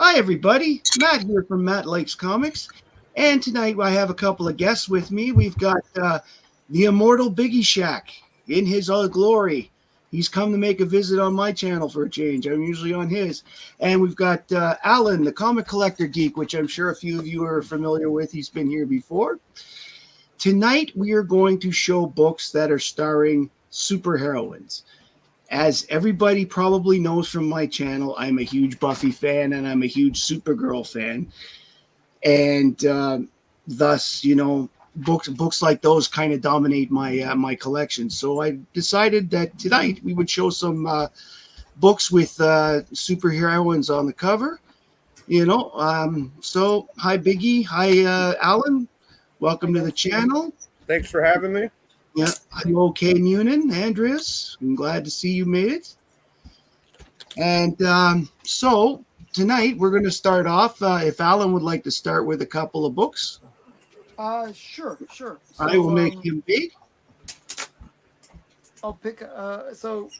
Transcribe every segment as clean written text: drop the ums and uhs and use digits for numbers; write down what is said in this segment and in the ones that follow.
Hi, everybody. Matt here from Matt Likes Comics. And tonight I have a couple of guests with me. We've got the immortal Biggie Shack in his glory. He's come to make a visit on my channel for a change. I'm usually on his. And we've got Alan, the comic collector geek, which I'm sure a few of you are familiar with. He's been here before. Tonight we are going to show books that are starring superheroines. As everybody probably knows from my channel, I'm a huge Buffy fan and I'm a huge Supergirl fan, and thus, books like those kind of dominate my collection. So I decided that tonight we would show some books with superheroines on the cover. So hi Biggie, hi Alan, I welcome to the guess. channel. Thanks for having me. Yeah, I'm okay, Noonan, Andreas. I'm glad to see you made it. And so tonight we're going to start off. If Alan would like to start with a couple of books, Sure. I will So make him big. I'll pick. So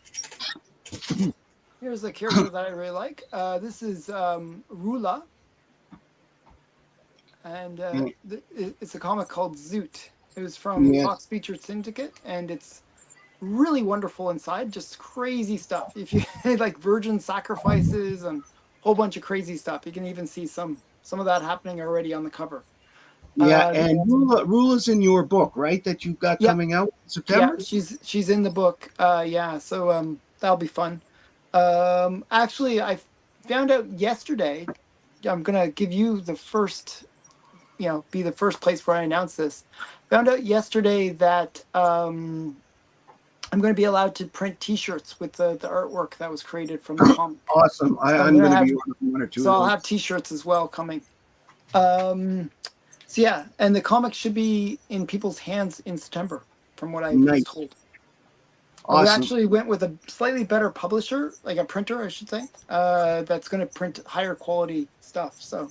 here's a character that I really like. This is Rula, and it's a comic called Zoot. It was from Yes. Fox Featured Syndicate, and it's really wonderful inside. Just crazy stuff. If you like virgin sacrifices and a whole bunch of crazy stuff, you can even see some of that happening already on the cover. Yeah, and Rula's in your book, right? That you've got Yeah. coming out in September. Yeah, she's in the book. Yeah, so that'll be fun. Actually, I found out yesterday. I'm gonna give you the first, be the first place where I announce this. Found out yesterday that I'm gonna be allowed to print T-shirts with the artwork that was created from the comic. Awesome. I'm going to be one or two. So I'll have T-shirts as well coming. So yeah, and the comic should be in people's hands in September, from what I was told. Awesome. We actually went with a slightly better publisher, like a printer, I should say, that's going to print higher quality stuff. So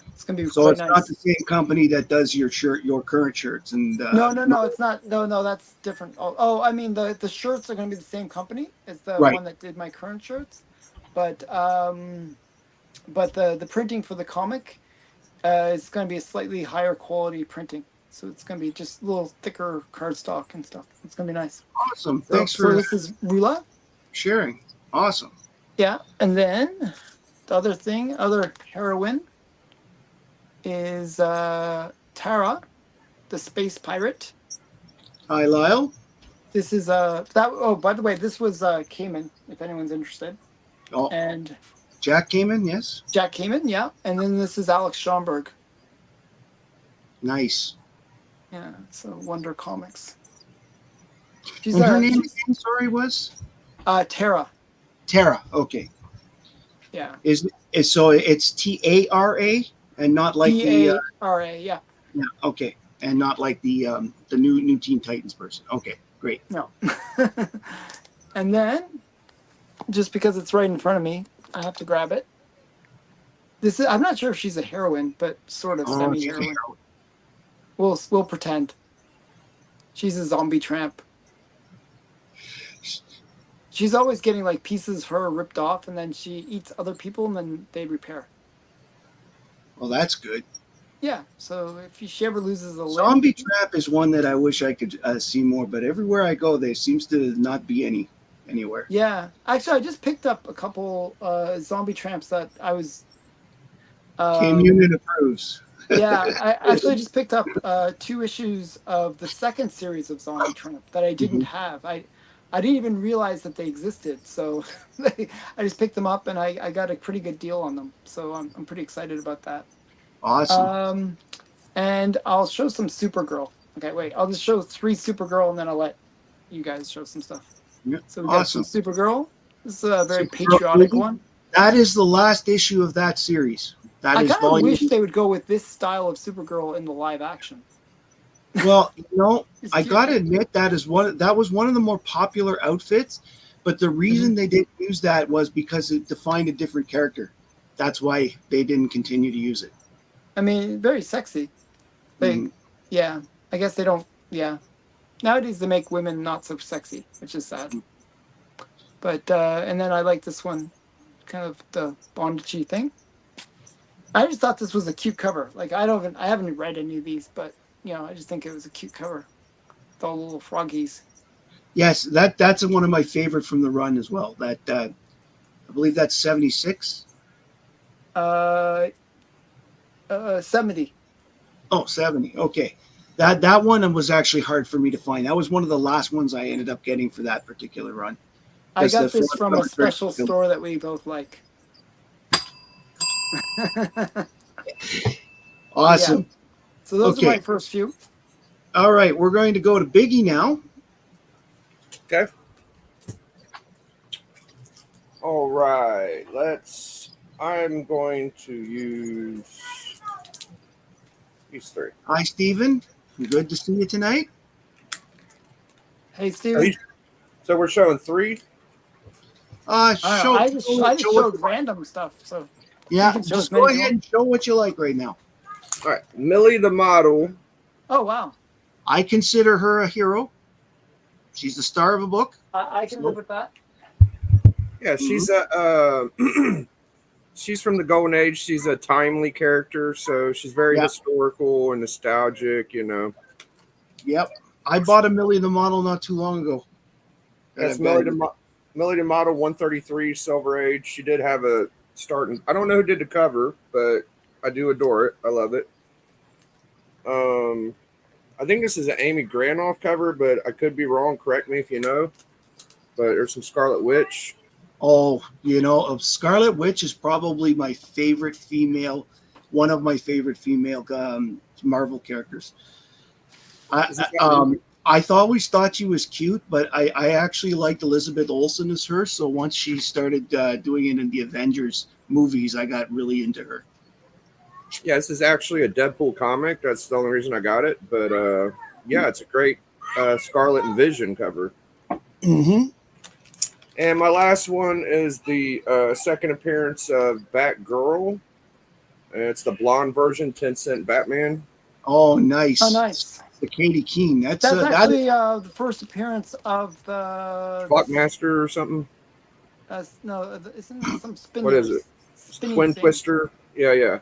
it's going to be So quite it's nice. not the same company that does your current shirts, and No, it's not. No, that's different. I mean the shirts are going to be the same company as the Right. one that did my current shirts, but the printing for the comic is going to be a slightly higher quality printing. So it's going to be just a little thicker cardstock and stuff. It's going to be nice. Awesome. Thanks for So this is Rula. sharing. Awesome. Yeah, and then the other heroine is Tara, the space pirate. Hi, Lyle. This is by the way, this was Cayman, if anyone's interested. Oh, and Jack Kamen, yes. Jack Cayman, yeah. And then this is Alex Schomburg. Nice. Yeah, so Wonder Comics. And her name again, sorry, was? Tara. Tara, okay. Yeah. So it's Tara and not like the Tara, yeah. Yeah, okay. And not like the new Teen Titans person. Okay, great. No. And then, just because it's right in front of me, I have to grab it. I'm not sure if she's a heroine, but sort of semi-heroine. We'll pretend. She's a zombie tramp. She's always getting like pieces of her ripped off, and then she eats other people, and then they repair. Well, that's good. Yeah. So if she ever loses a limb, Zombie Trap is one that I wish I could see more, but everywhere I go, there seems to not be anywhere. Yeah. Actually, I just picked up a couple zombie tramps that I was. Cam Unit approves. Yeah, I actually just picked up 2 issues of the second series of Zombie Tramp that I didn't have. I didn't even realize that they existed, so I just picked them up and I got a pretty good deal on them. So I'm pretty excited about that. Awesome. And I'll show some Supergirl. Okay, wait. I'll just show 3 Supergirl and then I'll let you guys show some stuff. Yep. So we got Awesome. some Supergirl. This is a very patriotic one. That is the last issue of that series. I kind of wish they would go with this style of Supergirl in the live action. Well, I gotta admit that was one of the more popular outfits, but the reason they didn't use that was because it defined a different character. That's why they didn't continue to use it. I mean, very sexy. Yeah, I guess they don't. Yeah, nowadays they make women not so sexy, which is sad. But and then I like this one, kind of the bondagey thing. I just thought this was a cute cover. Like I haven't read any of these, but I just think it was a cute cover. With all the little froggies. Yes, that's one of my favorite from the run as well. That I believe that's 76. Uh, 70. Oh, 70. Okay. That one was actually hard for me to find. That was one of the last ones I ended up getting for that particular run. I Because the got this front from a cover is very special good. store that we both like. Yeah. Awesome. So those are Okay. my first few. All right. We're going to go to Biggie now. Okay. All right. I'm going to use these three. Hi, Stephen. Good to see you tonight. Hey, Are Steven. these, so we're showing three. Show, I just what showed you like. random stuff, so you Yeah, can show as just many go as you ahead want. and show what you like right now. All right. Millie the model. Oh wow, I consider her a hero. She's the star of a book. I can live So, with that. Yeah, mhm. she's a she's from the golden age. She's a timely character, so she's very Yeah, historical and nostalgic. You know, yep. I bought a Millie the model not too long ago. And that's I've got it. Millie the model 133 Silver Age. She did have a starting. I don't know who did the cover, but I do adore it. I love it. Um, I think this is an Amy Granoff cover, but I could be wrong. Correct me if you know. But there's some Scarlet Witch. Oh, Scarlet Witch is probably my favorite female, one of my favorite female Marvel characters. I Is it I always thought she was cute, but I actually liked Elizabeth Olsen as her. So once she started doing it in the Avengers movies, I got really into her. Yeah, this is actually a Deadpool comic. That's the only reason I got it. But yeah, it's a great Scarlet and Vision cover. Mm-hmm. And my last one is the second appearance of Batgirl. It's the blonde version, 10-cent Batman. Oh, Oh nice. nice. The Katie King. That's That is actually the first appearance of the. Clockmaster or something. No, isn't it some What is it? spinny Twin thing? Twister. Yeah, yeah.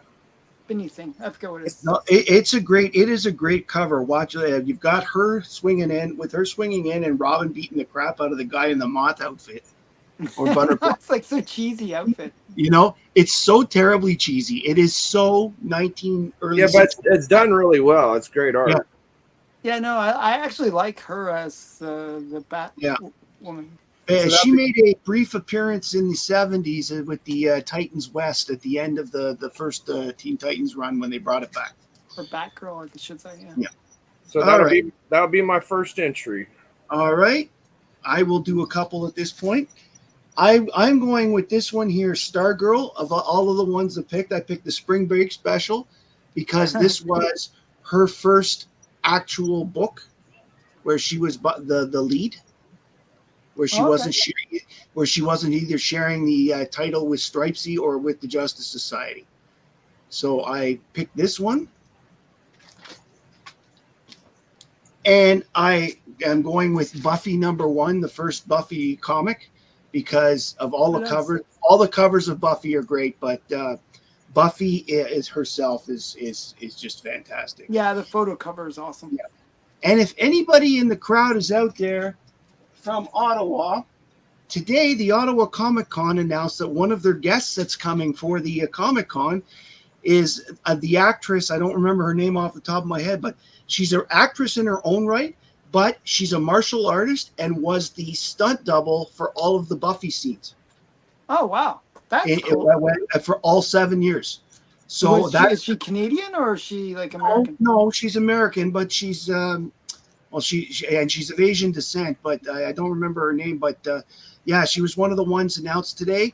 Spinny thing. I forget what it is. no, it is a great cover. Watch it. You've got her swinging in, and Robin beating the crap out of the guy in the moth outfit or butterfly. It's like so cheesy outfit. It's so terribly cheesy. It is so 19 early Yeah, but 60s. it's done really well. It's great Yeah, art. Yeah, no, I actually like her as the Bat yeah. woman. So She that made a brief appearance in the 70s with the Titans West at the end of the first Teen Titans run when they brought it back. Or Batgirl, I should say. Yeah. Yeah. so All right. that'll be my first entry. All right. I will do a couple at this point. I'm going with this one here, Stargirl. Of all of the ones I picked the Spring Break special because this was her first actual book where she was the lead, where she Oh, okay. wasn't either sharing the title with Stripesy or with the Justice Society. So I picked this one, and I am going with Buffy #1, the first Buffy comic, because of all the covers. All the covers of Buffy are great, but Buffy is herself is just fantastic. Yeah, the photo cover is awesome. Yeah. And if anybody in the crowd is out there from Ottawa, today the Ottawa Comic Con announced that one of their guests that's coming for the Comic Con is the actress. I don't remember her name off the top of my head, but she's an actress in her own right, but she's a martial artist and was the stunt double for all of the Buffy scenes. Oh wow, that's cool. For all 7 years. So is she Canadian or is she like American? No, she's American, but she's she's of Asian descent, but I don't remember her name. But yeah, she was one of the ones announced today,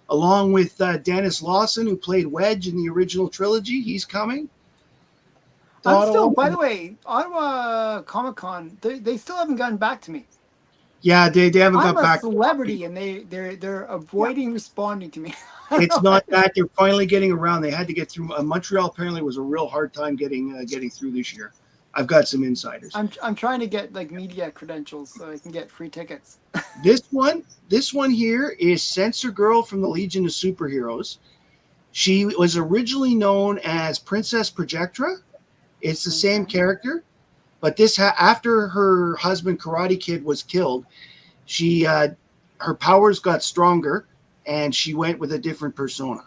along with Dennis Lawson, who played Wedge in the original trilogy. He's coming. By the way, Ottawa Comic Con, they still haven't gotten back to me. Yeah, they haven't got back. I'm a celebrity, and they're avoiding responding to me. It's not that they're finally getting around. They had to get through. Montreal apparently was a real hard time getting through this year. I've got some insiders. I'm trying to get like media credentials so I can get free tickets. This one here is Censor Girl from the Legion of Superheroes, She was originally known as Princess Projectra. It's the same Okay. character, but after her husband Karate Kid was killed, she her powers got stronger, and she went with a different persona.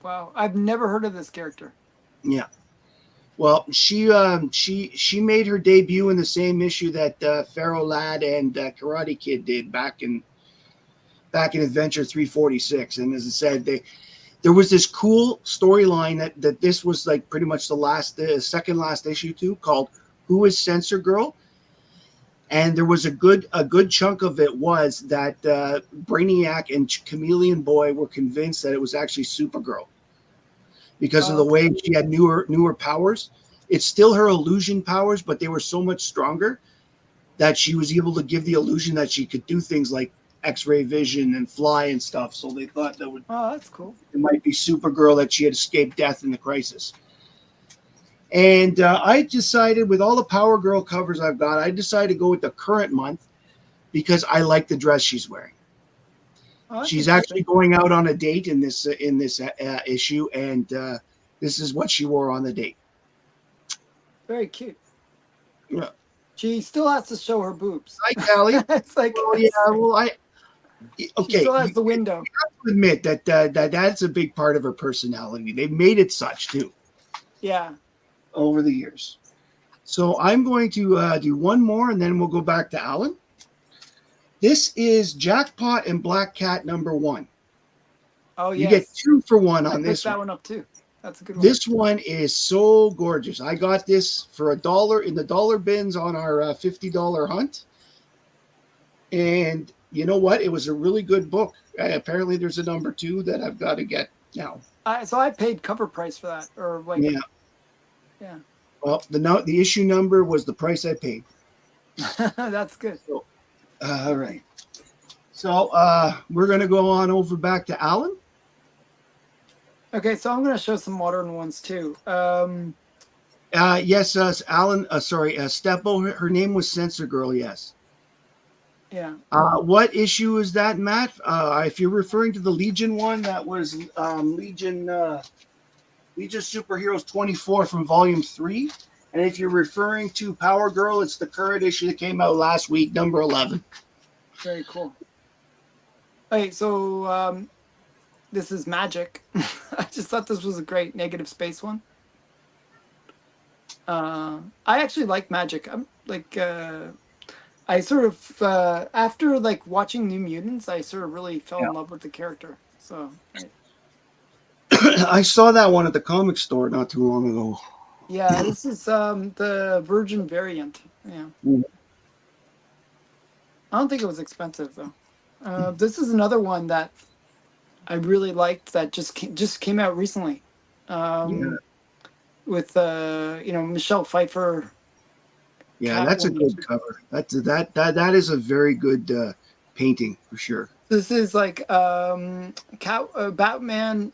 Wow, I've never heard of this character. Yeah. Well, she made her debut in the same issue that Pharaoh Lad and Karate Kid did back in Adventure 346. And as I said, there was this cool storyline that this was like pretty much the second last issue too, called "Who is Censor Girl?" And there was a good chunk of it was that Brainiac and Chameleon Boy were convinced that it was actually Supergirl because of the Okay. way she had newer powers. It's still her illusion powers, but they were so much stronger that she was able to give the illusion that she could do things like X-ray vision and fly and stuff. So they thought Oh, that's cool. it might be Supergirl, that she had escaped death in the crisis. And I decided, with all the Power Girl covers I've got, I decided to go with the current month because I like the dress she's wearing. Oh, that's She's interesting. actually going out on a date in this issue, and this is what she wore on the date. Very cute. Yeah. She still has to show her boobs. Hi, Callie. It's like Well, yeah. Well, she okay. still has the You window. have to admit that's a big part of her personality. They've made it such too Yeah. over the years. So I'm going to do one more, and then we'll go back to Alan. This is Jackpot and Black Cat #1. Oh, You yes. get 2 for 1 I on picked this that one. one up too. That's a good one. This one is so gorgeous. I got this for $1 in the dollar bins on our $50 hunt. And you know what? It was a really good book. Apparently, there's a #2 that I've got to get now. So I paid cover price for that, or like, Yeah. yeah. Well, the issue number was the price I paid. That's good. All right. So we're going to go on over back to Alan. Okay, so I'm going to show some modern ones too. Yes, Alan. Sorry, Steppo. Her name was Censor Girl. Yes. Yeah. What issue is that, Matt? If you're referring to the Legion one, that was Legion Superheroes 24 from Volume 3. And if you're referring to Power Girl, it's the current issue that came out last week, #11. Very cool. Okay, so this is Magic. I just thought this was a great negative space one. I actually like Magic. I'm like, I sort of after like watching New Mutants, I sort of really fell in love with the character. So I saw that one at the comic store not too long ago. yeah, this is the Virgin variant. Yeah. Mm. I don't think it was expensive though. This is another one that I really liked that just came out recently. With Michelle Pfeiffer. Yeah, that's a good cover. That is a very good painting for sure. This is like Batman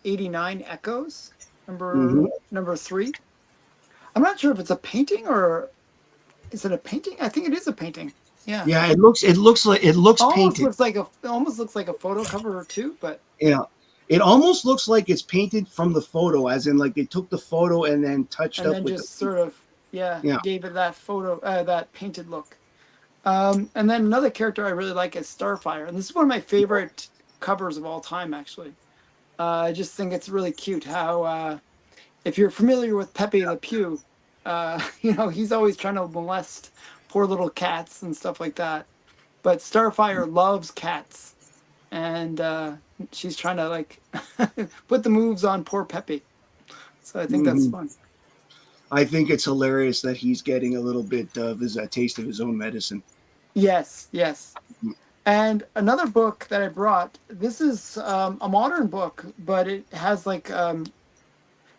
'89 Echoes number 3. I'm not sure if it's a painting or is it a painting? I think it is a painting. Yeah. Yeah, it looks Almost painted. looks like a photo cover too, but yeah, it almost looks like it's painted from the photo, as in like they took the photo and then touched and up then with just sort of Yeah. gave it that photo that painted look. And then another character I really like is Starfire, and this is one of my favorite covers of all time. Actually, I just think it's really cute how if you're familiar with Pepe Le Pew, he's always trying to molest poor little cats and stuff like that. But Starfire loves cats, and she's trying to like put the moves on poor Pepe. So I think that's fun. I think it's hilarious that he's getting a little bit of a taste of his own medicine. Yes. And another book that I brought, this is a modern book, but it has like,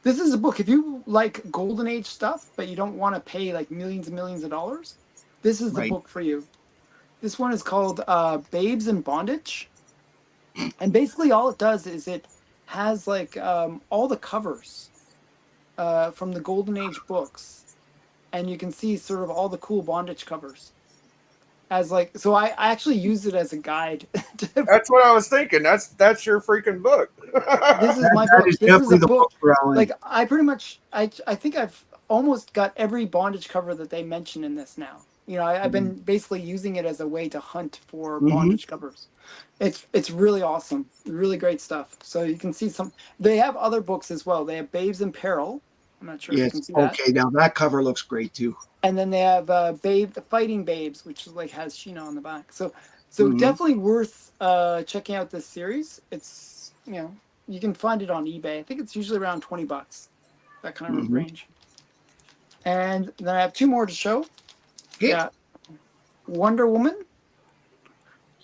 this is a book, if you like Golden Age stuff, but you don't want to pay like millions and millions of dollars, this is the book for you. This one is called Babes in Bondage. And basically all it does is it has like all the covers from the Golden Age books. And you can see sort of all the cool bondage covers. as like, so I actually use it as a guide. That's what I was thinking. That's your freaking book. This is That, my that book. is This is definitely a the book. book for Alan. Like I pretty much, I think I've almost got every bondage cover that they mention in this now. You know, I've been basically using it as a way to hunt for bondage covers. It's really awesome, really great stuff. So you can see some. They have other books as well. They have Babes in Peril. I'm not sure if you Yes. can see that. Okay. Now that cover looks great too. And then they have Babe, the Fighting Babes, which is like has Sheena on the back. So Mhm. definitely worth checking out this series. It's, you know, you can find it on eBay. I think it's usually around $20, that kind of Mhm. range. And then I have two more to show. Okay. Yeah, Wonder Woman,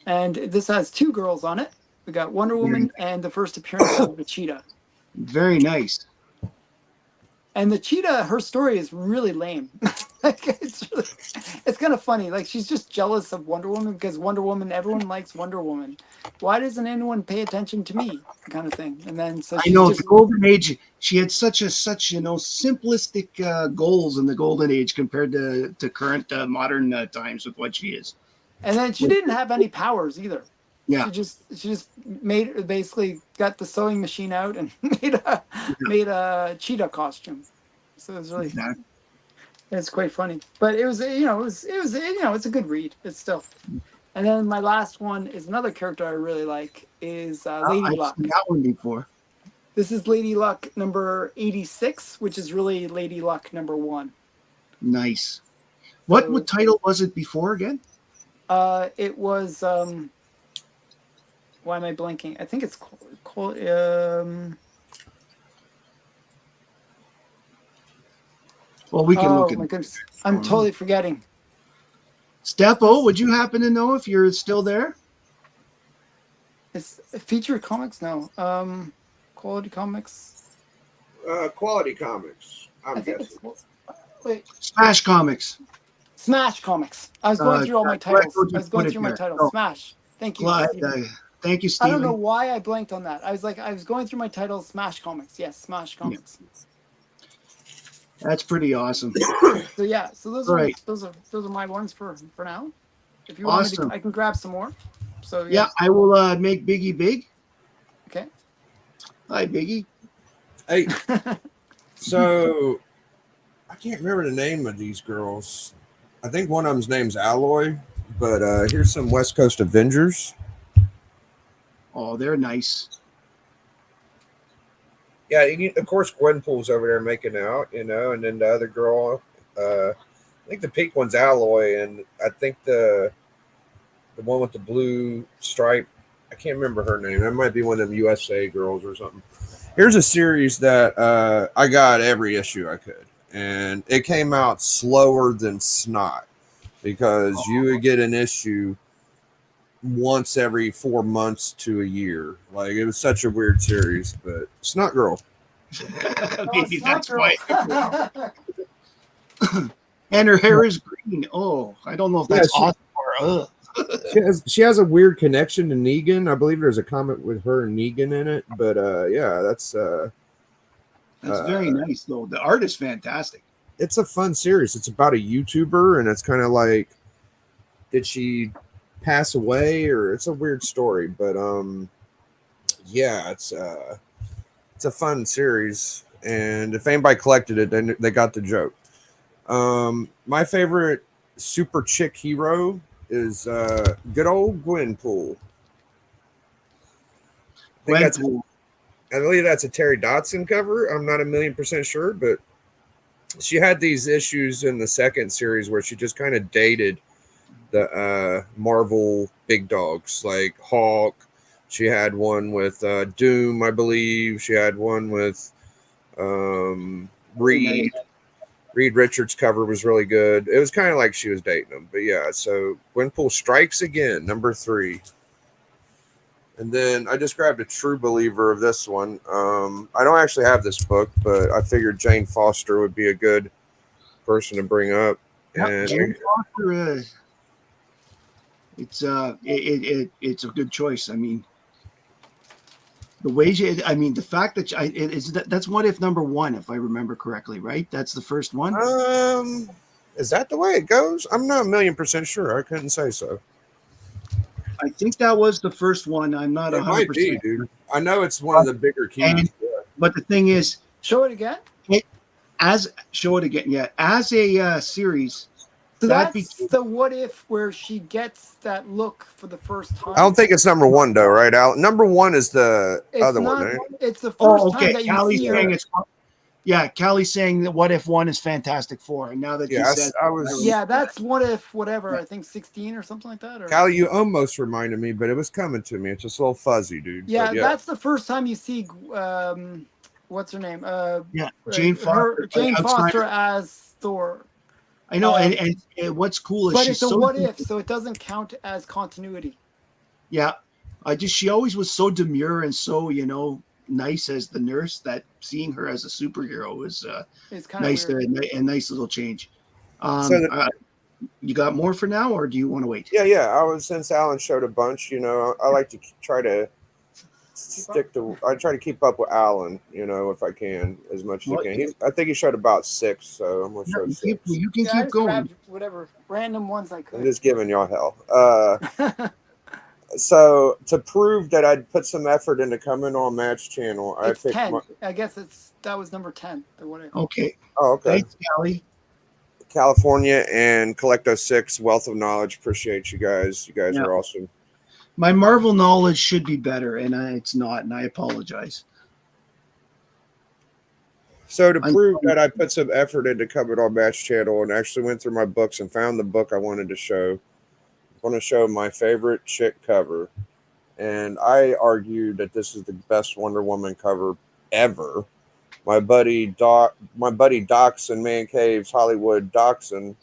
and this has two girls on it. We got Wonder Woman and the first appearance of the cheetah. Very nice. And the cheetah, her story is really lame. Like it's kind of funny. Like she's just jealous of Wonder Woman because Wonder Woman, everyone likes Wonder Woman. Why doesn't anyone pay attention to me? Kind of thing. And then so I she's know the just, golden age. She had such simplistic goals in the golden age compared to current modern times with what she is. and then she didn't have any powers either. Yeah. She just made basically got the sewing machine out and Yeah. made a cheetah costume. So it was really, Exactly. it's quite funny. But it was, you know, it was you know, it's a good read. It's still. And then my last one is another character I really like is Lady I've Luck. seen that one before. This is Lady Luck number 86, which is really Lady Luck number 1. Nice. So, What title was it before again? it was why am I blanking? I think it's called Well, we can look oh at my goodness. I'm totally forgetting. Stepo, would you happen to know if you're still there? It's Feature Comics? No. Quality Comics. Quality Comics. I I'm think guessing. it's wait. Smash Comics. Smash Comics. I was going through all my Glad titles. you I was put going it through my there. titles. Oh, Smash. Thank you, Clyde, Steven. thank you, I don't know Stephen. why I blanked on that. I was going through my titles. Smash Comics. Yes, Smash Comics. That's pretty awesome. So yeah, so those All are right. those are my ones for now. If you want me Awesome. to, I can grab some more. So Yeah, yeah. I will make Biggie big. Okay. Hi, Biggie. Hey, so I can't remember the name of these girls. I think one of them's name's Alloy, but here's some West Coast Avengers. Oh, they're nice. Yeah, of course Gwenpool's over there making out, you know, and then the other girl, I think the pink one's Alloy, and I think the one with the blue stripe, I can't remember her name. That might be one of them USA girls or something. Here's a series that I got every issue I could, and it came out slower than snot because you would get an issue once every 4 months to a year. Like it was such a weird series, but Snot Girl. Maybe Snot that's Girl. why. And her hair is green. Oh, I don't know if that's awesome or She has a weird connection to Negan. I believe there's a comic with her and Negan in it, but yeah, that's very nice though. The art is fantastic. it's a fun series. It's about a YouTuber, and it's kind of like, did she pass away, or it's a weird story, but yeah, it's a fun series, and if anybody collected it, then they got the joke. My favorite super chick hero is good old Gwenpool. I believe that's a Terry Dotson cover. I'm not 1,000,000% sure, but she had these issues in the second series where she just kind of dated the Marvel big dogs like Hawk. She had one with Doom, I believe. She had one with Reed. Reed Richards' cover was really good. It was kind of like she was dating him. But yeah, so Gwenpool strikes again, number 3. And then I just grabbed a true believer of this one. I don't actually have this book, but I figured Jane Foster would be a good person to bring up. And Jane Foster, it's a good choice. I mean, the way the fact that that's What If number 1, if I remember correctly, right? That's the first one. Is that the way it goes? I'm not 1,000,000% sure. I couldn't say so. I think that was the first one. I'm not It might be, 100%. dude. I know it's one of the bigger keys. And but the thing is, Show it again. show it again. Yeah, as a series, So that that's became the what if where she gets that look for the first time. I don't think it's number one though, right, Al? Number one is the It's other not. one, right? It's the first Oh, time okay. that you Callie's see her. saying it's yeah. Callie's saying that what if one is Fantastic Four, and now that you Yeah, said, I was. Yeah, that's what if whatever. I think 16 or something like that. Or Callie, you almost reminded me, but it was coming to me. It's just a little fuzzy, dude. yeah, But yeah. that's the first time you see what's her name? yeah, Jane Foster, Jane Foster outsider. as Thor. I know, and what's cool is But she's it's a so what if, so it doesn't count as continuity. yeah. She always was so demure and so nice as the nurse that seeing her as a superhero was It's kind of nice. weird. A nice little change. So You got more for now, or do you want to wait? yeah. I was since Alan showed a bunch. I like to try to I try to keep up with Alan. If I can as much as Well, I can. I think he showed about 6, so I'm gonna show you 6. can Yeah, I keep just going. grabbed whatever random ones I I'm could. just giving y'all hell. So to prove that I'd put some effort into coming on Match Channel, I It's picked 10. I guess that was number 10. The what if. Okay. Oh, okay. Thanks, Callie. California and Collecto 6, Wealth of Knowledge. Appreciate you guys. You guys are awesome. My Marvel knowledge should be better, and it's not, and I apologize. So to prove that I put some effort into coming on Match Channel and actually went through my books and found the book I wanted to show, I want to show my favorite chick cover. And I argue that this is the best Wonder Woman cover ever. My buddy Doxson, Man Caves, Hollywood Doxson,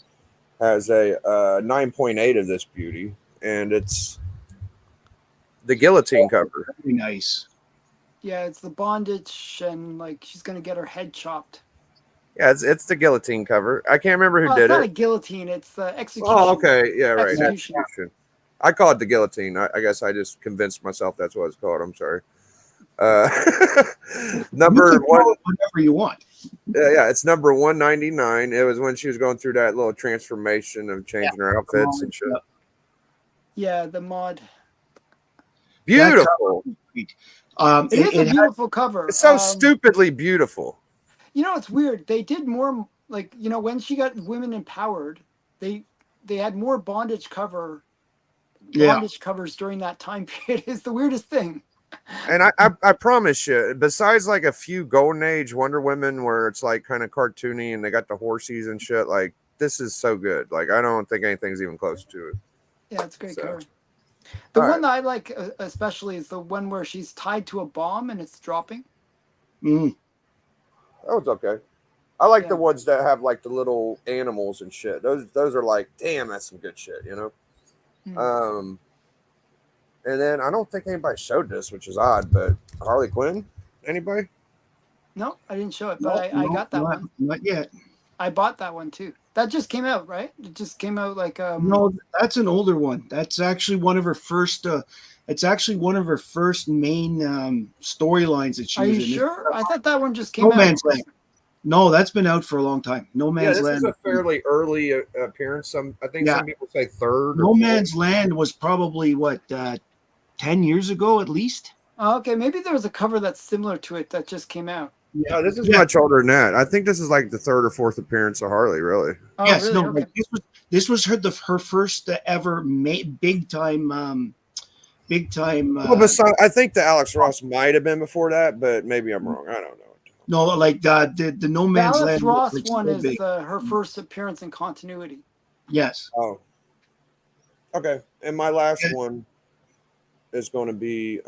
has a 9.8 of this beauty, and it's the guillotine cover. Very nice. Yeah, it's the bondage and like she's gonna get her head chopped. Yeah, it's the guillotine cover. I can't remember who Well, did it's not it. a guillotine, it's the execution. Oh, okay. Yeah, right. Execution. I call it the guillotine. I guess I just convinced myself that's what it's called. I'm sorry. Number You can one, call it whatever you want. yeah, it's number 199. It was when she was going through that little transformation of changing her outfits and shit. Yeah, the mod. Beautiful. It is a beautiful cover. It's so stupidly beautiful. It's weird. They did more when she got women empowered, they had more bondage covers during that time period. Is the weirdest thing. And I promise you, besides like a few Golden Age Wonder Women where it's like kind of cartoony and they got the horsies and shit, like this is so good. Like I don't think anything's even close to it. Yeah, it's a great cover. The All one that I like especially is the one where she's tied to a bomb and it's dropping. That was okay. I like the ones that have like the little animals and shit. Those are like, damn, that's some good shit, And then I don't think anybody showed this, which is odd, but Harley Quinn, anybody? No, I didn't show it, but I got that one. Not yet. I bought that one too. That just came out, right? It just came out like No, that's an older one. That's actually one of her first it's actually one of her first main storylines that she Are was you in. sure? I thought that one just came out. No Man's Land. No, that's been out for a long time. No Man's This Land. is a fairly early appearance. I think some people say third. No Man's Land was probably 10 years ago at least. Oh, okay, maybe there was a cover that's similar to it that just came out. Yeah, this is much older than that. I think this is like the third or fourth appearance of Harley, really. Oh, yes, really? no, Okay. this was her first ever big time. Well, besides, I think the Alex Ross might have been before that, but maybe I'm wrong. I don't know. No, like the No Man's Alex Land. Ross one is her first appearance in continuity. Yes. Oh. Okay, and my last one is going to be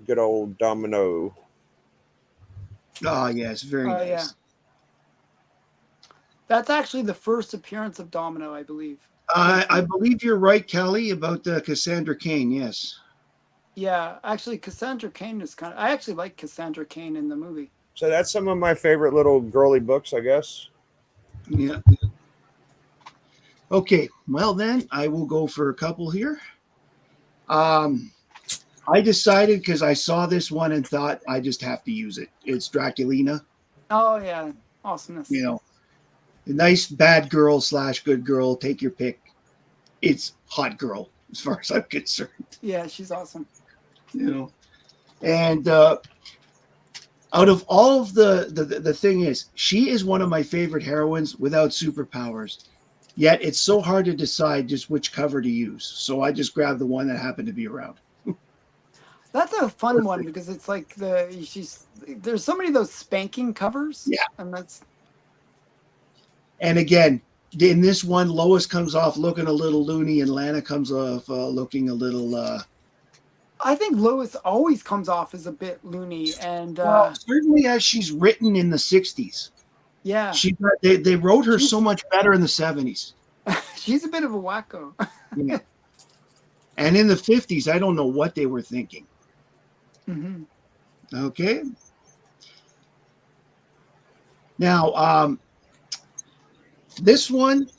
good old Domino. Oh yes, very nice. Yeah. That's actually the first appearance of Domino, I believe. I believe you're right, Kelly, about Cassandra Cain. Yes. Yeah, actually, Cassandra Cain is I actually like Cassandra Cain in the movie. So that's some of my favorite little girly books, I guess. Yeah. Okay, well then I will go for a couple here. I decided because I saw this one and thought I just have to use it. It's Draculina. Oh yeah, awesomeness. A nice bad girl / good girl. Take your pick. It's hot girl as far as I'm concerned. Yeah, she's awesome. You know, and out of all of the thing is, she is one of my favorite heroines without superpowers. Yet it's so hard to decide just which cover to use. So I just grabbed the one that happened to be around. That's a fun one because it's like there's so many of those spanking covers. Yeah. And that's. And again, in this one, Lois comes off looking a little loony, and Lana comes off looking a little. I think Lois always comes off as a bit loony, and Well, certainly as she's written in the '60s. yeah, They wrote her She's- so much better in the '70s. she's a bit of a wacko. Yeah. And in the '50s, I don't know what they were thinking. Mm-hmm. Okay. Now, this one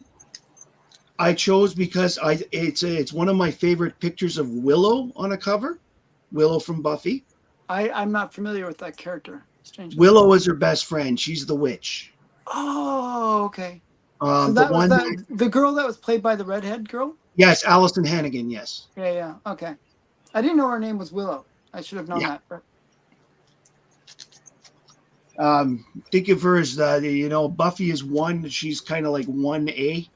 I chose because it's one of my favorite pictures of Willow on a cover. Willow from Buffy. I'm not familiar with that character. Strange. Willow is her best friend. She's the witch. Oh, okay. So The that was one the girl that was played by the redhead girl. yes, Allison Hannigan. Yes. Yeah. Okay. I didn't know her name was Willow. I should have known Yeah. that. But Think of her as Buffy is one. She's kind of like 1A.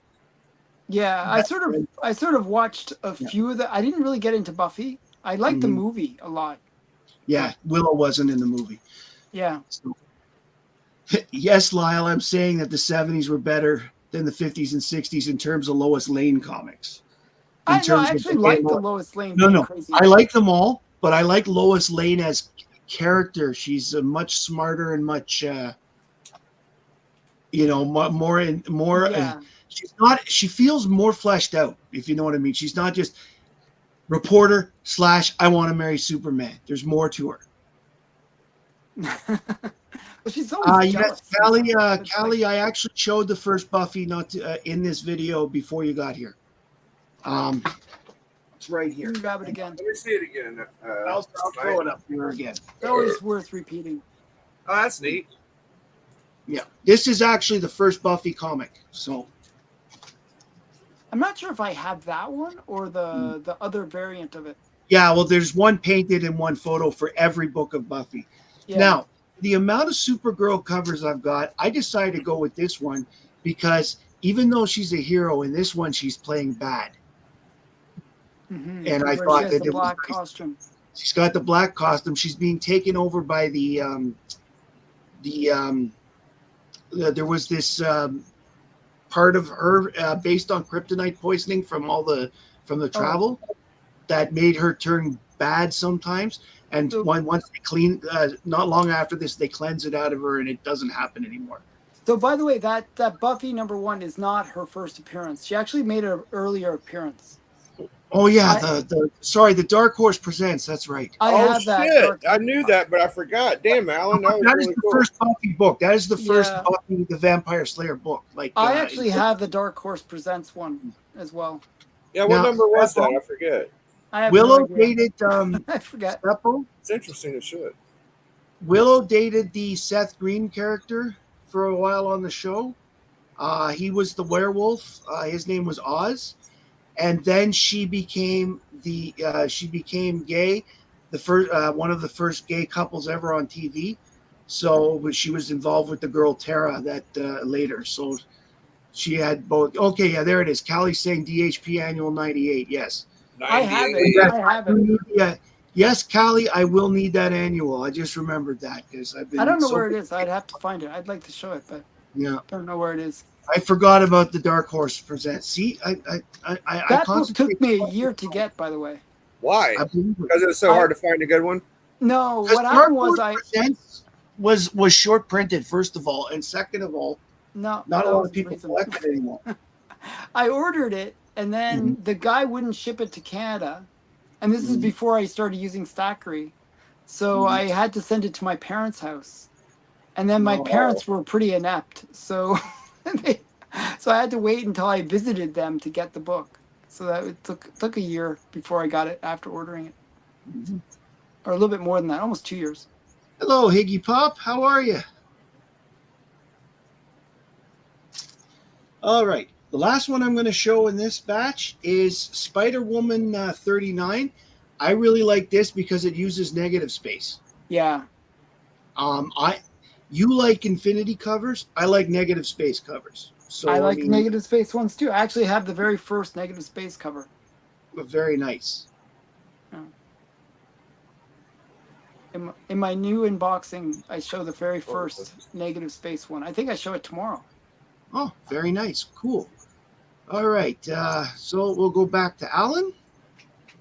yeah, I sort of watched a few of the. I didn't really get into Buffy. I liked the movie a lot. Yeah, Willow wasn't in the movie. Yeah. So, yes, Lyle, I'm saying that the 70s were better than the 50s and 60s in terms of Lois Lane comics. I actually like the Lois Lane. No, crazy. I like them all, but I like Lois Lane as character. She's much smarter and much, more. Yeah. She's not. She feels more fleshed out, if you know what I mean. She's not just reporter / I want to marry Superman. There's more to her. Well, she's always jealous. Yes, Callie, I actually showed the first Buffy in this video before you got here. It's right You here. can grab it again. Let me see it again. I'll throw it up here again. It's always worth repeating. Oh, that's neat. Yeah, this is actually the first Buffy comic. So I'm not sure if I have that one or the other variant of it. yeah, well, there's one painted and one photo for every book of Buffy. Yeah. Now, the amount of Supergirl covers I've got, I decided to go with this one because even though she's a hero, in this one she's playing bad. Mm-hmm. And I Where thought she has that the it black was nice. costume. She's got the black costume. She's being taken over by there was this part of her based on kryptonite poisoning from the travel that made her turn bad sometimes. And So- once they clean, not long after this, they cleanse it out of her, and it doesn't happen anymore. So, by the way, that Buffy #1 is not her first appearance. She actually made an earlier appearance. Oh yeah, the Dark Horse Presents. That's right. I have that. Shit. I knew that, but I forgot. Damn, Alan, that was That is really the cool. first Buffy book. That is the first Yeah. Buffy the Vampire Slayer book. Like I actually have the Dark Horse Presents one as well. Yeah, what Now, number was that? I forget. I have Willow no idea. dated I forget. Seppo. It's interesting as shit. Willow dated the Seth Green character for a while on the show. He was the werewolf. His name was Oz, and then she became gay. The first one of the first gay couples ever on TV. So she was involved with the girl Tara that later. So she had both. Okay, yeah, there it is. Callie's saying DHP Annual '98. Yes. I have 98. it. I have it. Yeah. Yes, Callie, I will need that annual. I just remembered that because I've been. I don't know where it is. I'd have to find it. I'd like to show it, but Yeah, don't know where it is. I forgot about the Dark Horse Present. See, I That book took me a year to get, by the way. Why? I believe it. Because it was so hard to find a good one. No, Because what Dark happened was Horse Presents was short printed, first of all, and second of all, not that a lot was of the people reason. collect it anymore. I ordered it, and then the guy wouldn't ship it to Canada. And this is before I started using Stackery. So I had to send it to my parents' house. And then my parents were pretty inept. So so I had to wait until I visited them to get the book. So that it took a year before I got it after ordering it. Or a little bit more than that, almost 2 years. Hello, Higgy Pop. How are you? All right. The last one I'm going to show in this batch is Spider-Woman 39. I really like this because it uses negative space. Yeah. I You like infinity covers. I like negative space covers. I So I like mean, negative space ones too. I actually have the very first negative space cover. very nice. Yeah. In my new unboxing, I show the very first negative space one. I think I show it tomorrow. Oh, very nice. Cool. All right. So we'll go back to Alan.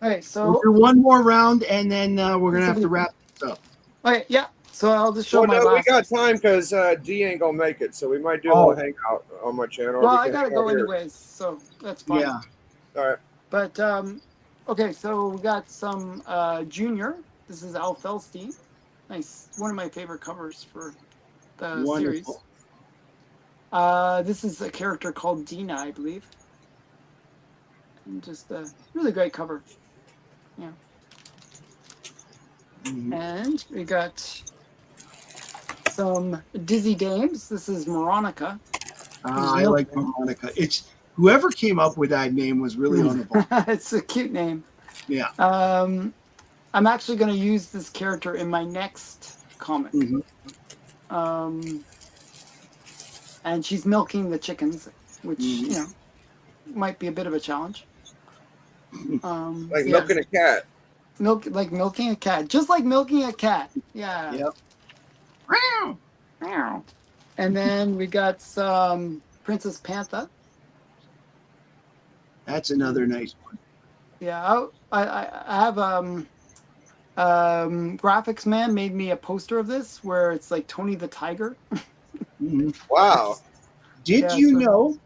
Okay, We'll so do one more round, and then we're gonna have to wrap this up. okay, yeah. So I'll just show Well, my no, we last. got time because D ain't gonna make it, so we might do a Oh. little hangout on my channel. or Well, we I can gotta hang out go here. anyways, so that's fine. Yeah. All right. But okay, so we got some Junior. This is Al Felstein. Nice, one of my favorite covers for the series. This is a character called Dina, I believe. And just a really great cover. Yeah. Mhm. And we got some Dizzy Dames. This is Moronica. I like Monica. It's whoever came up with that name was really on the ball. It's a cute name. Yeah. I'm actually going to use this character in my next comic. And she's milking the chickens, which you know might be a bit of a challenge. Like milking a cat. Like milking a cat, just like milking a cat. Yeah. Yep. Meow. And then we got some Princess Panther. That's another nice one. Yeah, I have Graphics Man made me a poster of this where it's like Tony the Tiger. Wow. Did you know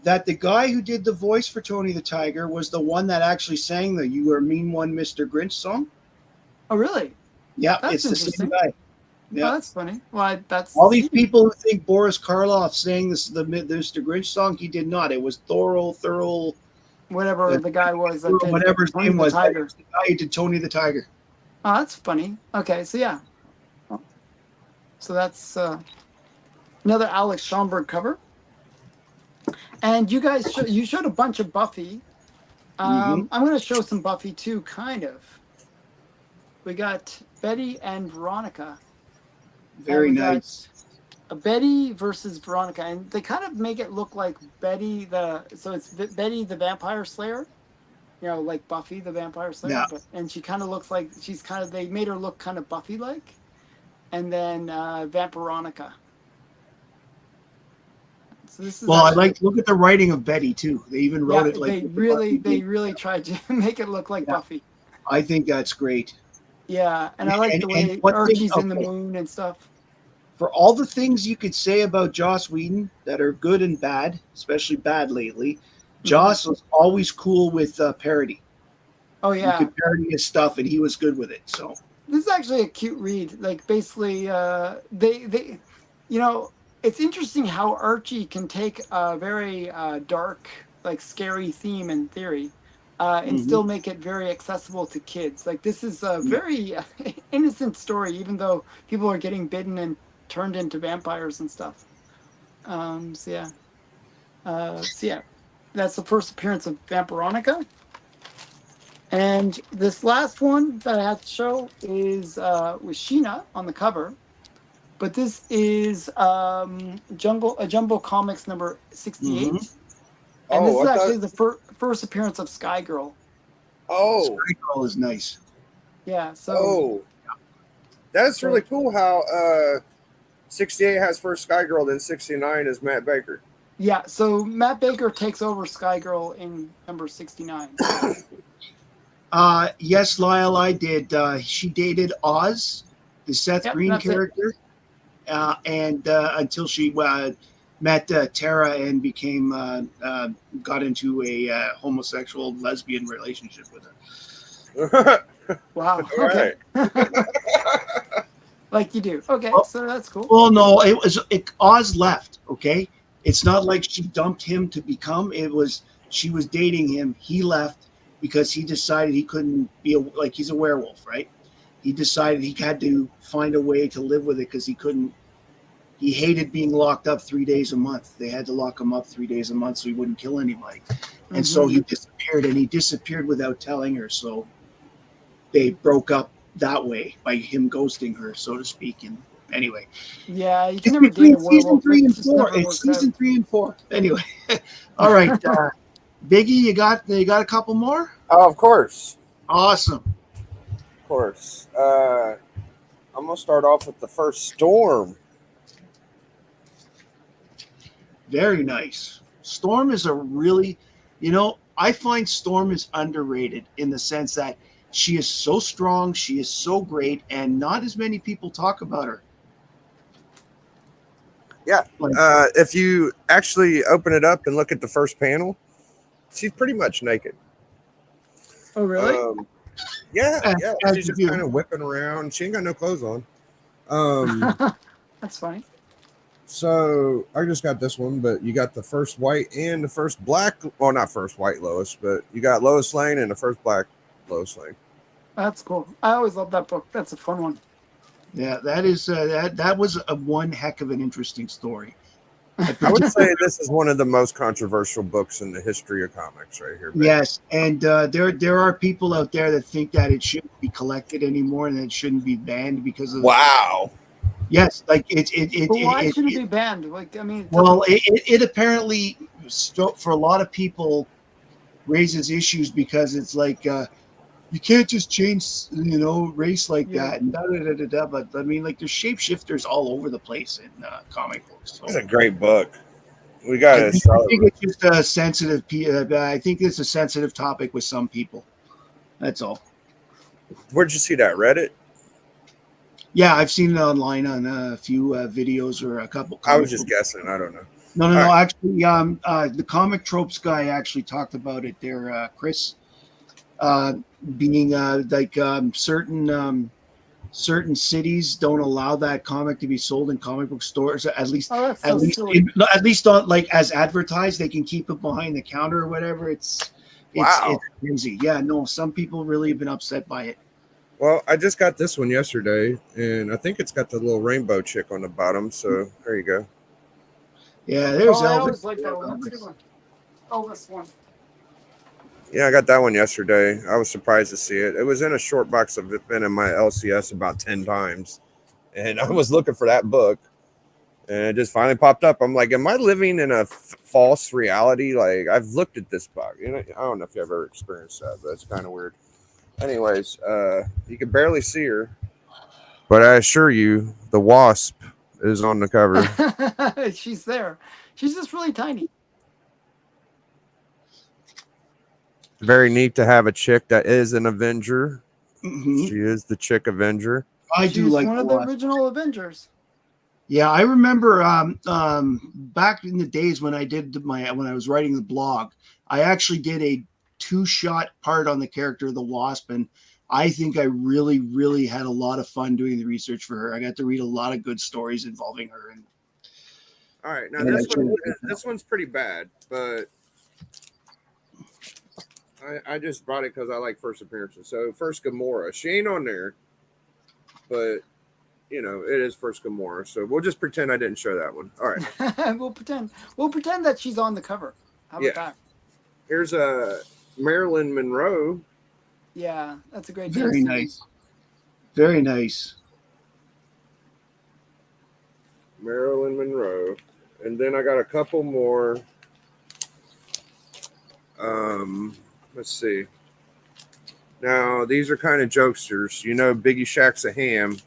that the guy who did the voice for Tony the Tiger was the one that actually sang the "You Are Mean One, Mr. Grinch" song? Oh, really? Yeah, That's it's the same interesting. guy. Yeah, Oh, that's funny. Well, that's all these people who think Boris Karloff sang the Mr. Grinch song, he did not. It was Thurl, whatever the guy was that did whatever his Tony name the was. Tiger. The guy who did Tony the Tiger. Oh, that's funny. Okay, so yeah. So that's another Alex Schomburg cover. And you guys, you showed a bunch of Buffy. I'm going to show some Buffy too, kind of. We got Betty and Veronica. Very nice. Betty versus Veronica, and they kind of make it look like Betty it's Betty the Vampire Slayer, you know, like Buffy the Vampire Slayer. Yeah. And she kind of looks like they made her look kind of Buffy-like, and then Vampironica. So this is look at the writing of Betty too. They even wrote it like they really tried to make it look like Buffy. I think that's great. Yeah, and I like the way Archie's in the moon and stuff. For all the things you could say about Joss Whedon that are good and bad, especially bad lately, Joss was always cool with parody. Oh yeah, you could parody his stuff, and he was good with it. So this is actually a cute read. Like basically, they, you know, it's interesting how Archie can take a very dark, like scary theme in theory, and still make it very accessible to kids. Like this is a very innocent story, even though people are getting bitten and turned into vampires and stuff. So yeah, that's the first appearance of Vampironica. And this last one that I have to show is with Sheena on the cover. But this is Jumbo Comics number 68. And this is actually the first appearance of Sky Girl. Oh. Sky Girl is nice. Yeah, so... That's really cool how 68 has first Sky Girl, then 69 is Matt Baker. Yeah, so Matt Baker takes over Sky Girl in number 69. Yes, Lyle, I did. She dated Oz, the Seth Green character, and until she met Tara and became got into a homosexual lesbian relationship with her. Wow. Okay. Like you do. Okay, so that's cool. Well, no, Oz left. Okay, it's not like she dumped him to become. It was she was dating him. He left because he decided he couldn't be he's a werewolf, right? He decided he had to find a way to live with it because he couldn't he hated being locked up 3 days a month. They had to lock him up 3 days a month so he wouldn't kill anybody. And so he disappeared, and he disappeared without telling her. So they broke up that way by him ghosting her, so to speak. And anyway, Yeah, you it's can never date between a season werewolf. 3 It and just 4. never It's works season out. 3 and 4. Anyway, all right, Biggie, you got a couple more? Oh, of course. Awesome. Of course. I'm going to start off with the first Storm. Very nice. Storm is a really, I find Storm is underrated in the sense that she is so strong, she is so great, and not as many people talk about her. Yeah. Like, If you actually open it up and look at the first panel, she's pretty much naked. Oh, really? Yeah. as She's you just do. kind of whipping around. She ain't got no clothes on. That's funny. So I just got this one, but you got the first white and the first black. Well, not first white Lois, but you got Lois Lane and the first black Lois Lane. That's cool. I always love that book. That's a fun one. Yeah, that is that was a one heck of an interesting story. I would say this is one of the most controversial books in the history of comics, right here. Baby. Yes, and there are people out there that think that it shouldn't be collected anymore and that it shouldn't be banned because of Wow. Yes, like But why should it be banned? Like, I mean, it apparently for a lot of people raises issues because it's like you can't just change race like that and da da da da da. But I mean, like there's shapeshifters all over the place in comic books. So. It's a great book. We got I think it's just a sensitive. I think it's a sensitive topic with some people. That's all. Where'd you see that? Reddit? Yeah, I've seen it online on a few videos or a couple. I was just guessing. I don't know. No. Right. Actually, the Comic Tropes guy actually talked about it there, Chris, being certain cities don't allow that comic to be sold in comic book stores. At least not like as advertised. They can keep it behind the counter or whatever. It's crazy. Yeah, no, some people really have been upset by it. Well, I just got this one yesterday, and I think it's got the little rainbow chick on the bottom. So there you go. Yeah, there's Elvis. I always like that one. That's a good one. Elvis one. Yeah, I got that one yesterday. I was surprised to see it. It was in a short box. I've been in my LCS about 10 times, and I was looking for that book, and it just finally popped up. I'm like, am I living in a false reality? Like, I've looked at this book. I don't know if you ever experienced that, but it's kind of weird. Anyways, you can barely see her, but I assure you, the Wasp is on the cover. She's there. She's just really tiny. Very neat to have a chick that is an Avenger. Mm-hmm. She is the chick Avenger. She's one of the original Avengers. Yeah, I remember back in the days when I was writing the blog, I actually did a 2-shot part on the character of the Wasp, and I think I really, really had a lot of fun doing the research for her. I got to read a lot of good stories involving her. And all right, now this one's pretty bad, but I just brought it because I like first appearances. So first Gamora, she ain't on there, but it is first Gamora. So we'll just pretend I didn't show that one. All right, we'll pretend that she's on the cover. How about that? Here's a Marilyn Monroe. Yeah, that's a great. Very nice. Very nice. Marilyn Monroe, and then I got a couple more. Let's see. Now these are kind of jokesters. Biggie Shack's a ham.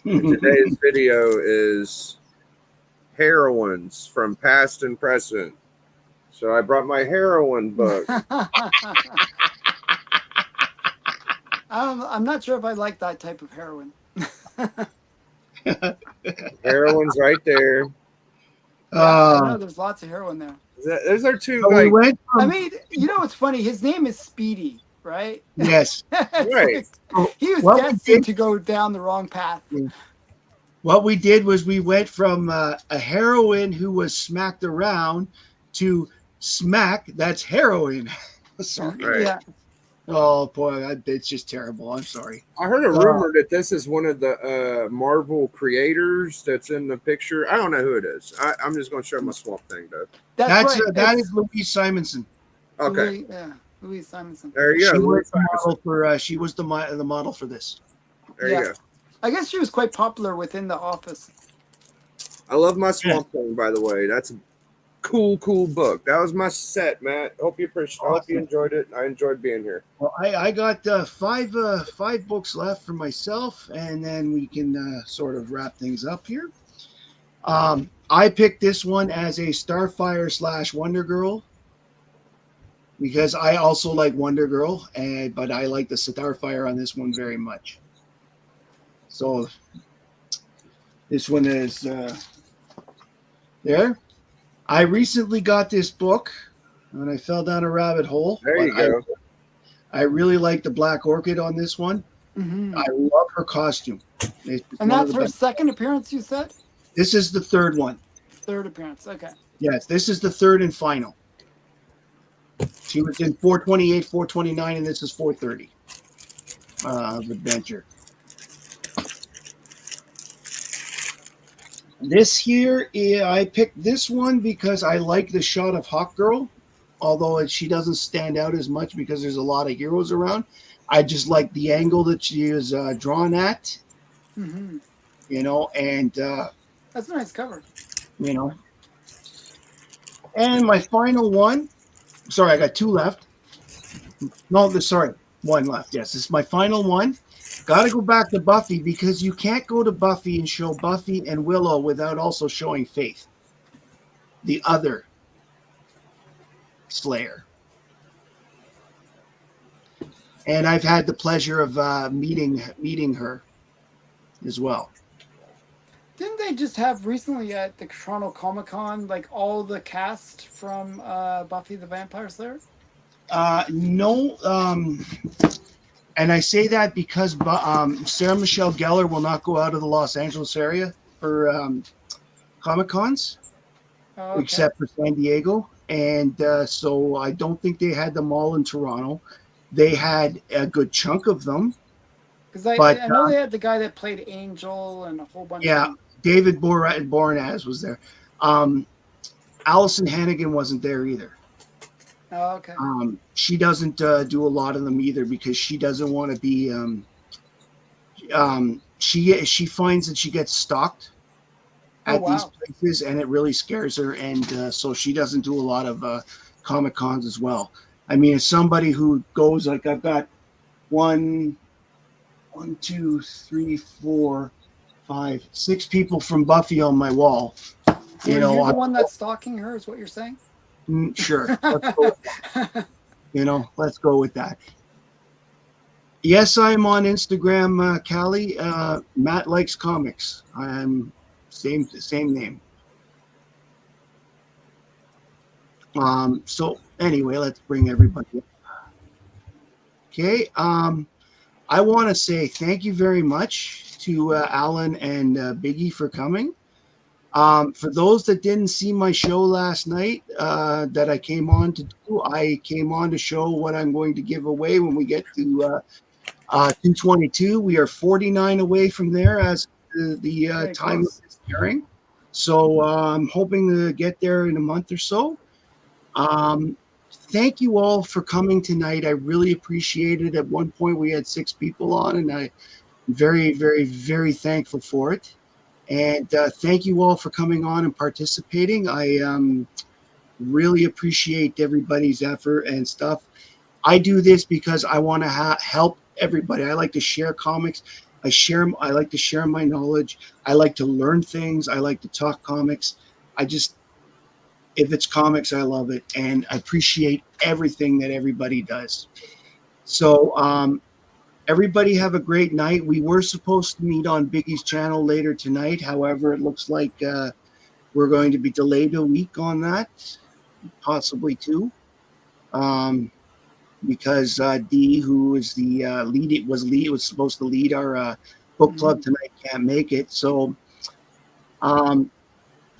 Today's video is heroines from past and present. So I brought my heroine book. I'm not sure if I like that type of heroin. Heroine's right there. I know there's lots of heroin there. Those are two. I mean, what's funny? His name is Speedy, right? Yes. Right. He was destined to go down the wrong path. What we did was we went from a heroine who was smacked around to smack. That's heroin. Right. Yeah. Oh boy, it's just terrible. I'm sorry. I heard a Uh, rumor that this is one of the Marvel creators that's in the picture. I don't know who it is. I'm just going to show my Swamp Thing though. That's right. that is It's Louise Simonson. Okay, Louise Simonson. there you She go. was Louise the Simonson. model for. She was the model for this. There Yeah. you go. I guess she was quite popular within the office. I love my Yeah. Swamp Thing, by the way. That's a cool book. That was my set, Matt. Hope you appreciate. I hope you Awesome. enjoyed it. I enjoyed being here. Well, I got five books left for myself, and then we can sort of wrap things up here. I picked this one as a Starfire / Wonder Girl because I also like Wonder Girl, but I like the Starfire on this one very much. So this one is there. I recently got this book, and I fell down a rabbit hole. There you go. I really like the Black Orchid on this one. Mm-hmm. I love her costume. And that's her second appearance, you said? This is the third one. Third appearance. Okay. Yes, this is the third and final. She was in 428, 429, and this is 430 of Adventure. This here, I picked this one because I like the shot of Hawk Girl, although she doesn't stand out as much because there's a lot of heroes around. I just like the angle that she is drawn at, Mm-hmm. and That's a nice cover. And my final one, sorry, I got two left. No, sorry, one left. Yes, this is my final one. Got to go back to Buffy because you can't go to Buffy and show Buffy and Willow without also showing Faith, the other Slayer. And I've had the pleasure of meeting her as well. Didn't they just have recently at the Toronto Comic Con like all the cast from Buffy the Vampire Slayer? No, and I say that because Sarah Michelle Gellar will not go out of the Los Angeles area for Comic Cons, Okay. except for San Diego, and so I don't think they had them all in Toronto. They had a good chunk of them. Because I know they had the guy that played Angel and a whole bunch of them. David Boreanaz was there. Allison Hannigan wasn't there either. Oh, okay. She doesn't do a lot of them either because she doesn't want to be. She finds that she gets stalked at these places, and it really scares her, and so she doesn't do a lot of Comic Cons as well. I mean, as somebody who goes, like, I've got 1, 2, 3, 4, 5, 6 people from Buffy on my wall. You're the one that's stalking her, is what you're saying? Sure. Let's go with that. Yes, I am on Instagram, Callie. Matt Likes Comics. I'm same name. So anyway, let's bring everybody up. Okay. I want to say thank you very much to Alan and Biggie for coming. For those that didn't see my show last night that I came on to do, I came on to show what I'm going to give away when we get to 222. We are 49 away from there as the time of this airing. So I'm hoping to get there in a month or so. Thank you all for coming tonight. I really appreciate it. At one point, we had 6 people on, and I'm very, very, very thankful for it. And thank you all for coming on and participating. I really appreciate everybody's effort and stuff. I do this because I want to help everybody. I like to share comics. I like to share my knowledge. I like to learn things. I like to talk comics. If it's comics, I love it. And I appreciate everything that everybody does. So, everybody have a great night. We were supposed to meet on Biggie's channel later tonight. However, it looks like we're going to be delayed a week on that, possibly 2, because Dee, who is the was supposed to lead our book club tonight, can't make it. So,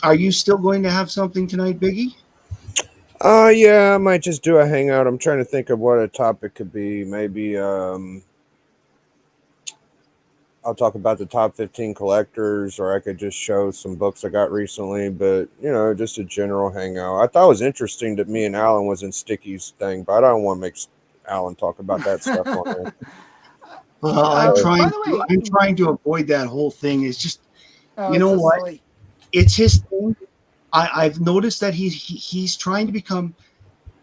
are you still going to have something tonight, Biggie? Yeah, I might just do a hangout. I'm trying to think of what a topic could be. Maybe I'll talk about the top 15 collectors, or I could just show some books I got recently. But just a general hangout. I thought it was interesting that me and Alan was in Sticky's thing, but I don't want to make Alan talk about that stuff on there. Well, By the way, I'm trying to avoid that whole thing. It's just, oh, you it's know so what? silly. It's his thing. I've noticed that he's trying to become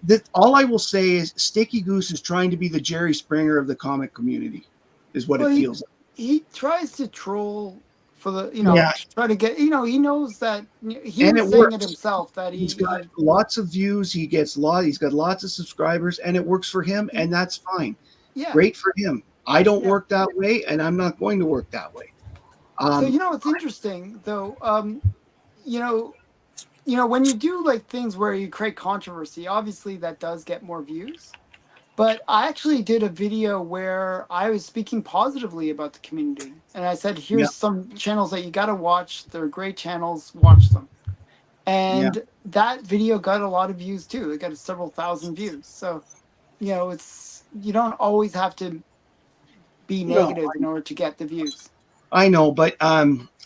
that. All I will say is Sticky Goose is trying to be the Jerry Springer of the comic community, is what Well, it feels like. he tries to troll for the Yeah, to try to get he knows that he and was it saying it works. himself that He's got lots of views. He's got lots of subscribers, and it works for him, and that's fine. yeah. Great for him. I don't Yeah. work that way, and I'm not going to work that way. So it's interesting though. You know, when you do like things where you create controversy, obviously that does get more views. But I actually did a video where I was speaking positively about the community, and I said, Yeah, "Here's some channels that you got to watch. They're great channels. Watch them." yeah. And that video got a lot of views too. It got several thousand views. So it's you don't always have to be No, negative in order to get the views. I know, but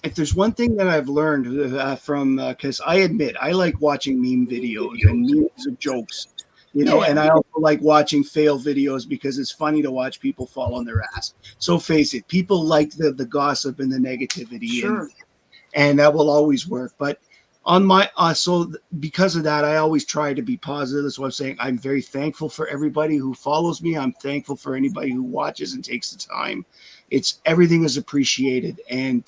if there's one thing that I've learned from, because I admit I like watching meme videos and memes of jokes, Yeah, yeah, and I also like watching fail videos because it's funny to watch people fall on their ass. So face it, people like the gossip and the negativity, sure. and that will always work. But on my because of that, I always try to be positive. That's what I'm saying. I'm very thankful for everybody who follows me. I'm thankful for anybody who watches and takes the time. It's everything is appreciated, and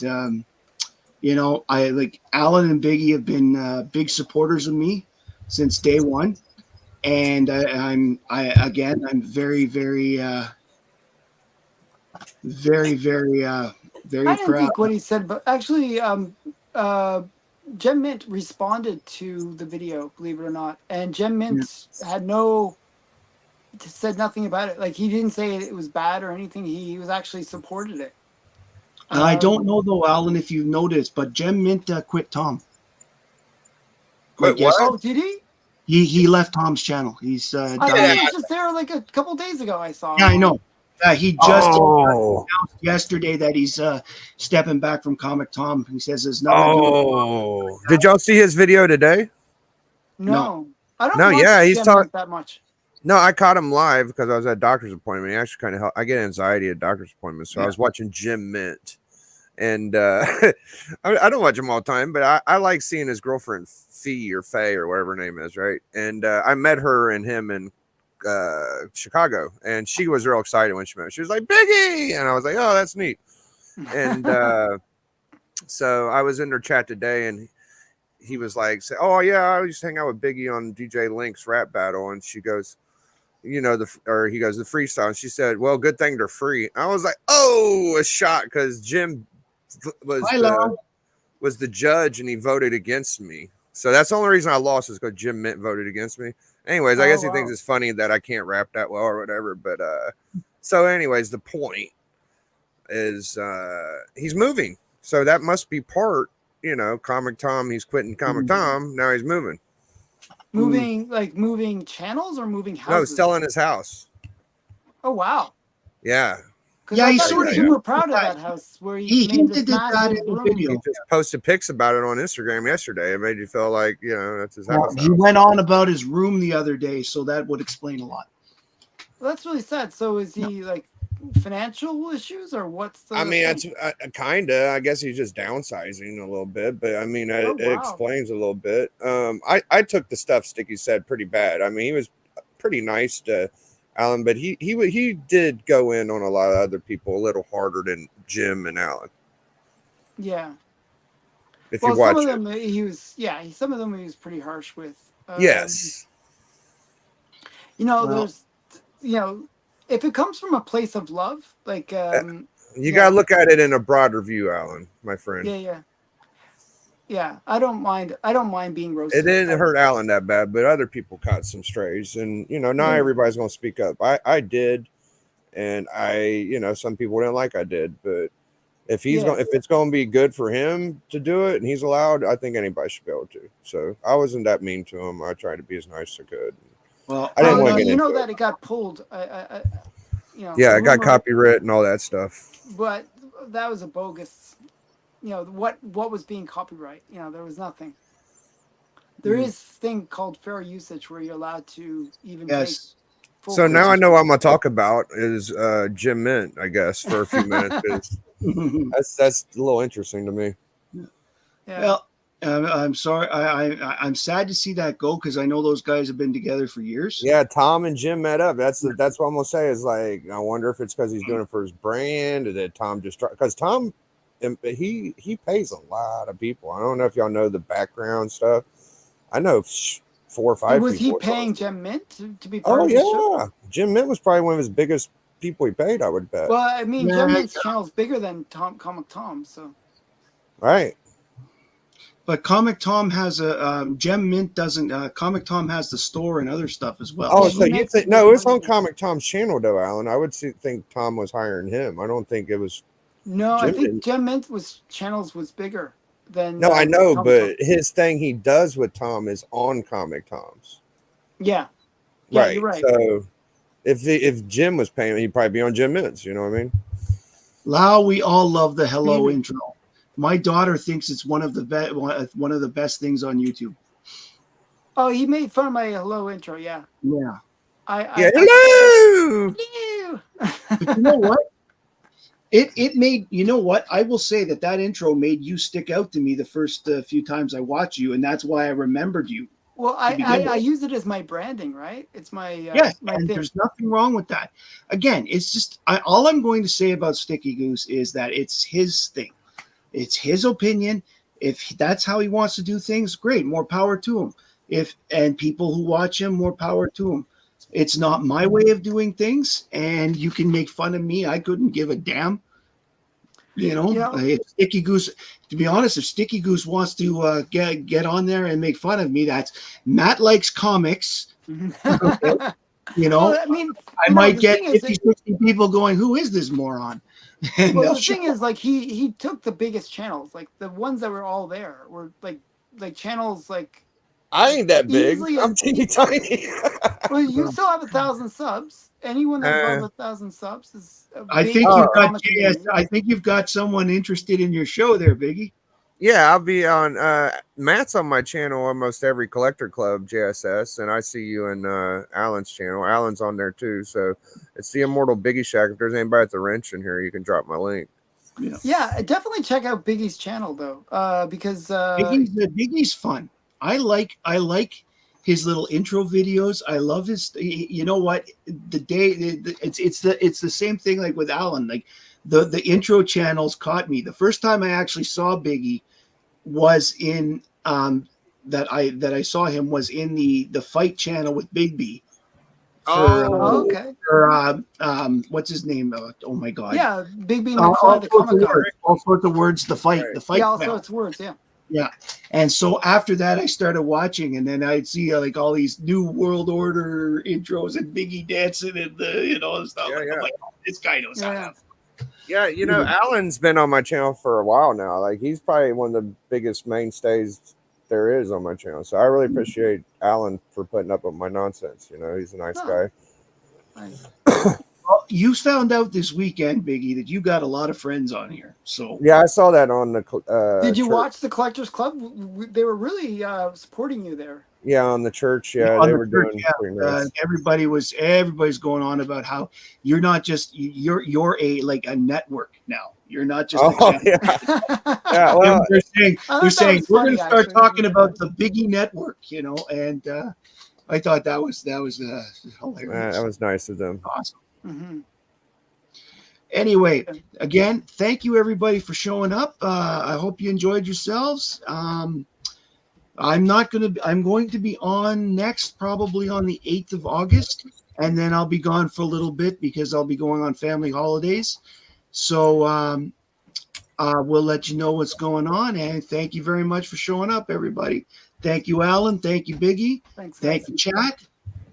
I like Alan and Biggie have been big supporters of me since day one, and I'm very very I didn't proud. think what he said, but actually, Gem Mint responded to the video, believe it or not, and Gem Mint had said nothing about it. Like he didn't say it was bad or anything. He was actually supported it. I don't know though, Alan, if you've noticed, but Gem Mint quit Tom. Quit Like what? yes, Oh, did he? he left Tom's channel. He's I done thought he with. was just there like a couple days ago. I saw Yeah, him I on. know. He just Oh, announced yesterday that he's stepping back from Comic Tom. He says there's nothing to do with oh! Did y'all see his video today? no. No, I don't No, yeah, watch he's Gem talking. Mint that much. No, I caught him live because I was at a doctor's appointment. He actually kind of helped. I get anxiety at doctor's appointments, so I Yeah. was watching Jim Mint, and I don't watch him all the time, but I like seeing his girlfriend Fee or Faye or whatever her name is, right? And I met her and him in Chicago, and she was real excited when she met him. She was like Biggie, and I was like, oh, that's neat. And so I was in their chat today, and he was like, oh yeah, I used to hang out with Biggie on DJ Link's rap battle, and she goes, he goes, the freestyle. And she said, well, good thing they're free. I was like, oh, a shot, because Jim was Hi, Laura. was the judge and he voted against me. So that's the only reason I lost is because Jim Mint voted against me. Anyways, I guess he thinks it's funny that I can't rap that well or whatever. But so anyways, the point is he's moving. So that must be part, Comic Tom, he's quitting Comic Tom. Now he's moving. Moving channels or moving No, houses? selling his house. Oh wow. Yeah. Yeah, I he's thought he sort was of super proud of that house where he he made this hinted at that massive in the room. video. He just posted pics about it on Instagram yesterday. It made you feel like, that's his house. He went on about his room the other day, so that would explain a lot. Well, that's really sad. So is he like financial issues or what's the? I mean, it's kind of. I guess he's just downsizing a little bit, but I mean, it explains a little bit. I took the stuff Sticky said pretty bad. I mean, he was pretty nice to Alan, but he did go in on a lot of other people a little harder than Jim and Alan. Yeah. If you watch some of them he was some of them he was pretty harsh with. Yes. There's if it comes from a place of love, like you gotta look at it in a broader view, Alan, my friend. Yeah. I don't mind being roasted. It didn't hurt Alan that bad, but other people caught some strays, and not everybody's gonna speak up. I did, and some people didn't like I did, but If if it's going to be good for him to do it and he's allowed, I think anybody should be able to. So I wasn't that mean to him. I tried to be as nice as I could. Well, I didn't want to get you into know it. that it got pulled. Yeah, it got rumor, copyright and all that stuff. but that was a bogus. What was being copyright? There was nothing. There is thing called fair usage where you're allowed to even take. So now I know what I'm gonna talk about is Jim Mint, I guess, for a few minutes. That's a little interesting to me. Yeah. Well, I'm sorry. I'm sad to see that go because I know those guys have been together for years. Yeah, Tom and Jim met up. That's what I'm gonna say. Is like, I wonder if it's because he's doing it for his brand, or that Tom just because Tom, he pays a lot of people. I don't know if y'all know the background stuff. I know 4 or 5 was people. Was he paying Jim Mint to be Oh part of the show? yeah, Jim Mint was probably one of his biggest people he paid, I would bet. Well, I mean, Jim Mint's channel is bigger than Comic Tom, so. Right. But Comic Tom has a Gem Mint doesn't. Comic Tom has the store and other stuff as well. Oh, so you think no? It's on Comic Tom's channel, though, Alan. I would think Tom was hiring him. I don't think it was. No, I think Gem Mint was bigger than. No, I know, Comic but Tom. his thing he does with Tom is on Comic Tom's. Yeah. Right. You're right. So if Jim was paying, he'd probably be on Jim Mint's. You know what I mean? Lau, we all love the hello intro. My daughter thinks it's one of the best things on YouTube. Oh, he made fun of my hello intro. Yeah. Yeah. Hello. But you know what? It made, you know what? I will say that intro made you stick out to me the first few times I watched you, and that's why I remembered you. Well, I use it as my branding, right? It's my my and thing. There's nothing wrong with that. Again, it's just all I'm going to say about Sticky Goose is that it's his thing. It's his opinion. If that's how he wants to do things, great, more power to him. And people who watch him, more power to him. It's not my way of doing things, and you can make fun of me. I couldn't give a damn. If Sticky Goose, to be honest, if Sticky Goose wants to get on there and make fun of me, that's Matt Likes Comics. Okay. Well, I mean, I might get 50, 60 people going, who is this moron? Well, the thing is, like, he took the biggest channels, like the ones that were all there were like channels like. I ain't that big. I'm teeny tiny. Well, you still have 1,000 subs. Anyone that's above 1,000 subs is. I think you've got someone interested in your show there, Biggie. Yeah, I'll be on. Matt's on my channel almost every Collector Club JSS, and I see you in Alan's channel. Alan's on there too, so it's the Immortal Biggie Shack. If there's anybody at the wrench in here, you can drop my link. Yeah, definitely check out Biggie's channel though, because Biggie's fun. I like his little intro videos. I love his. You know what? It's the same thing like with Alan. Like the intro channels caught me. The first time I actually saw Biggie was in that I saw him was in the fight channel with Big B. Okay. What's his name? Oh my God. Yeah, Big B. All sorts of words. The fight. Yeah, all sorts of words. Yeah. Yeah. And so after that, I started watching, and then I'd see like all these New World Order intros and Biggie dancing and stuff. Yeah, yeah. I'm like, oh, this guy knows how to. Yeah, Alan's been on my channel for a while now. Like, he's probably one of the biggest mainstays there is on my channel. So I really appreciate Alan for putting up with my nonsense. He's a nice guy. Nice. Well, you found out this weekend, Biggie, that you got a lot of friends on here. So yeah, I saw that on the. Did you watch the Collectors Club? They were really supporting you there. Yeah, on the church. Yeah, they were doing pretty nice. Everybody's going on about how you're not just you're a network now. You're not just. Yeah. Well, they're saying we're going to start talking about the Biggie network. And I thought that was hilarious. That was nice of them. Awesome. Mm-hmm. Anyway, again, thank you everybody for showing up. I hope you enjoyed yourselves. I'm going to be on next, probably on the 8th of August, and then I'll be gone for a little bit because I'll be going on family holidays. So we'll let you know what's going on. And thank you very much for showing up, everybody. Thank you, Alan. Thank you, Biggie. Thanks. Thank you, chat.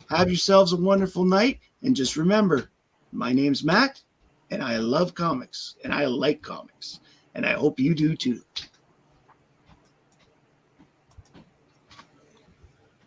Have yourselves a wonderful night. And just remember, my name's Matt. and I love comics, and I like comics, and I hope you do too.